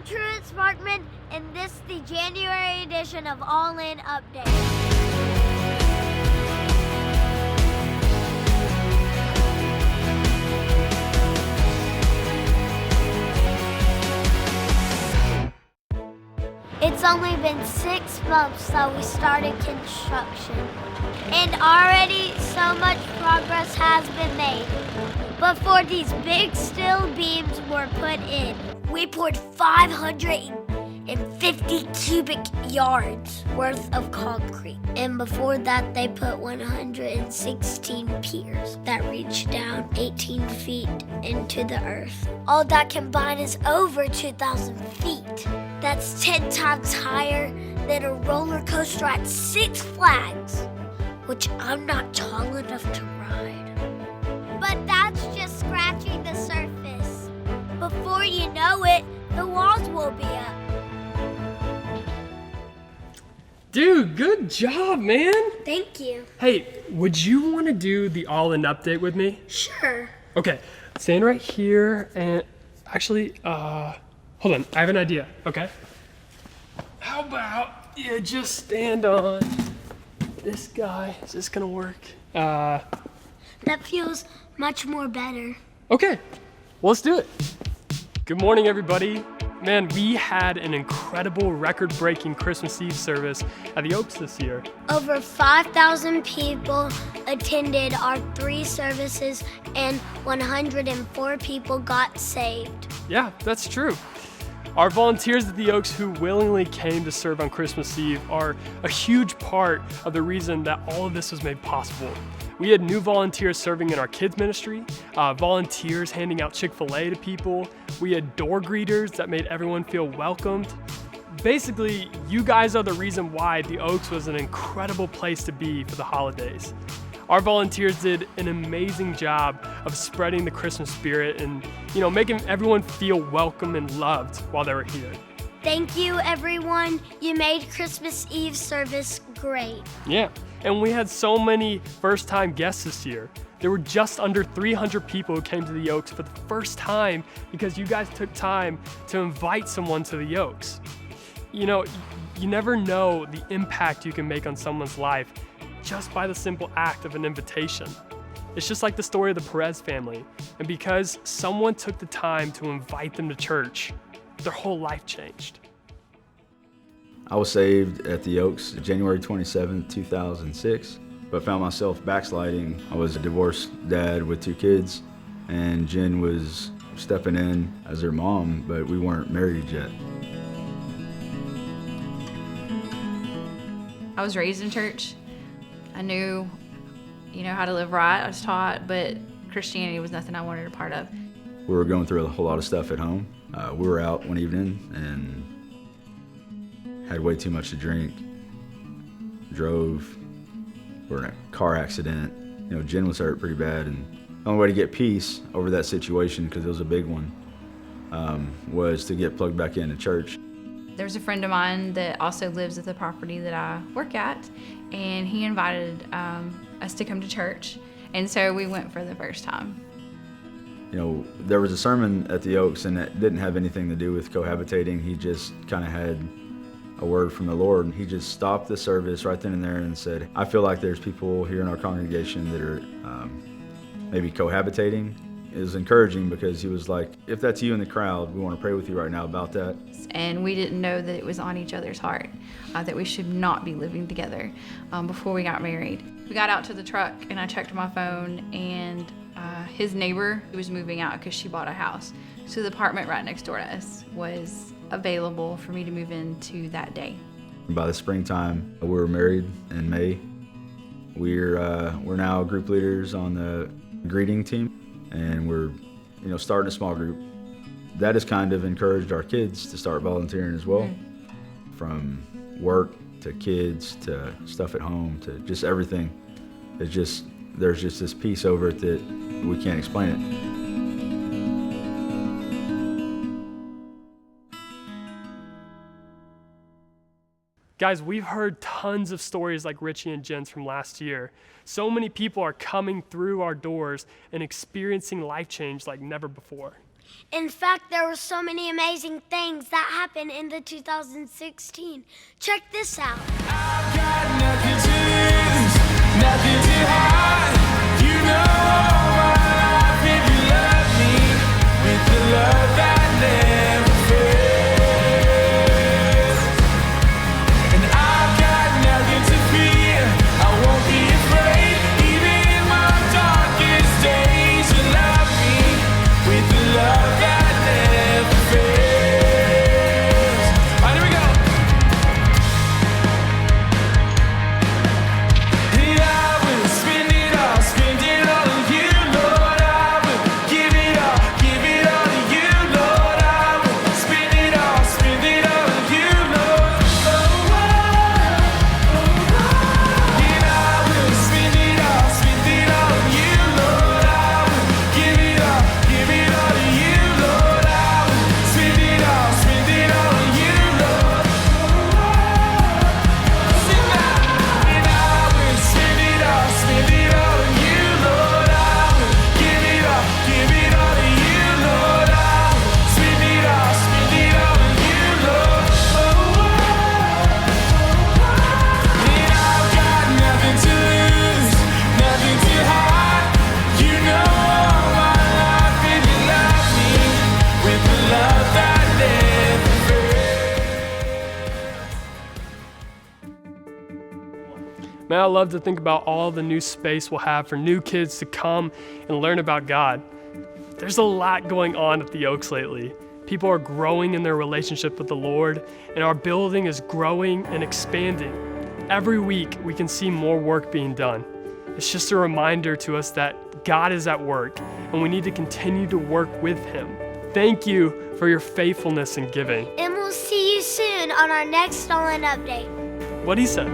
I'm Truett Sparkman, and this is the January edition of All In Update. It's only been 6 months that we started construction, and already so much progress has been made. Before these big steel beams were put in, we poured 550 cubic yards worth of concrete. And before that, they put 116 piers that reached down 18 feet into the earth. All that combined is over 2,000 feet. That's 10 times higher than a roller coaster at Six Flags, which I'm not tall enough to ride. But that's just scratching the surface. Before you know it, the walls will be up. Dude, good job, man. Thank you. Hey, would you want to do the all-in update with me? Sure. Okay, stand right here and actually, hold on, I have an idea, okay? How about you just stand on this guy? Is this gonna work? That feels much more better. Okay, well, let's do it. Good morning, everybody. Man, we had an incredible record-breaking Christmas Eve service at the Oaks this year. Over 5,000 people attended our 3 services and 104 people got saved. Yeah, that's true. Our volunteers at the Oaks who willingly came to serve on Christmas Eve are a huge part of the reason that all of this was made possible. We had new volunteers serving in our kids ministry, volunteers handing out Chick-fil-A to people. We had door greeters that made everyone feel welcomed. Basically, you guys are the reason why the Oaks was an incredible place to be for the holidays. Our volunteers did an amazing job of spreading the Christmas spirit and, making everyone feel welcome and loved while they were here. Thank you, everyone. You made Christmas Eve service great. Yeah, and we had so many first-time guests this year. There were just under 300 people who came to the Oaks for the first time because you guys took time to invite someone to the Oaks. You never know the impact you can make on someone's life just by the simple act of an invitation. It's just like the story of the Perez family. And because someone took the time to invite them to church, their whole life changed. I was saved at the Oaks January 27, 2006, but found myself backsliding. I was a divorced dad with 2 kids, and Jen was stepping in as her mom, but we weren't married yet. I was raised in church. I knew, how to live right. I was taught, but Christianity was nothing I wanted a part of. We were going through a whole lot of stuff at home. We were out one evening and had way too much to drink. Drove. We were in a car accident. Jen was hurt pretty bad, and the only way to get peace over that situation, because it was a big one, was to get plugged back into church. There's a friend of mine that also lives at the property that I work at, and he invited us to come to church, and so we went for the first time. There was a sermon at the Oaks, and it didn't have anything to do with cohabitating. He just kind of had a word from the Lord. He just stopped the service right then and there and said, I feel like there's people here in our congregation that are maybe cohabitating. It was encouraging because he was like, if that's you in the crowd, we want to pray with you right now about that. And we didn't know that it was on each other's heart, that we should not be living together before we got married. We got out to the truck and I checked my phone, and his neighbor was moving out because she bought a house. So the apartment right next door to us was available for me to move into that day. By the springtime, we were married in May. We're now group leaders on the greeting team, and we're starting a small group. That has kind of encouraged our kids to start volunteering as well. From work to kids to stuff at home to just everything. There's just this peace over it that we can't explain it. Guys, we've heard tons of stories like Richie and Jen's from last year. So many people are coming through our doors and experiencing life change like never before. In fact, there were so many amazing things that happened in the 2016. Check this out. I've got nothing to lose, nothing to hide. You know all my life if you love me with the love that never fails. And I've got nothing to fear, I won't be afraid. Even in my darkest days, you love me with the love that never fails. All right, here we go. I will spend it all on you, Lord. I will give it all to you, Lord. I will spend it all on you, Lord. Oh, and I will spend it all on you, Lord. I will give it all to you, Lord. I will spend it all on you, Lord. Sing that. And I will spend it all on you, Lord. I will give it all to you, Lord. I will spend it all on you, Lord. And I've got nothing to lose, nothing to hide. You know all my life if you love me with the love that never fails. Man, I love to think about all the new space we'll have for new kids to come and learn about God. There's a lot going on at the Oaks lately. People are growing in their relationship with the Lord, and our building is growing and expanding. Every week, we can see more work being done. It's just a reminder to us that God is at work, and we need to continue to work with Him. Thank you for your faithfulness in giving. And we'll see you soon on our next All In Update. What he said.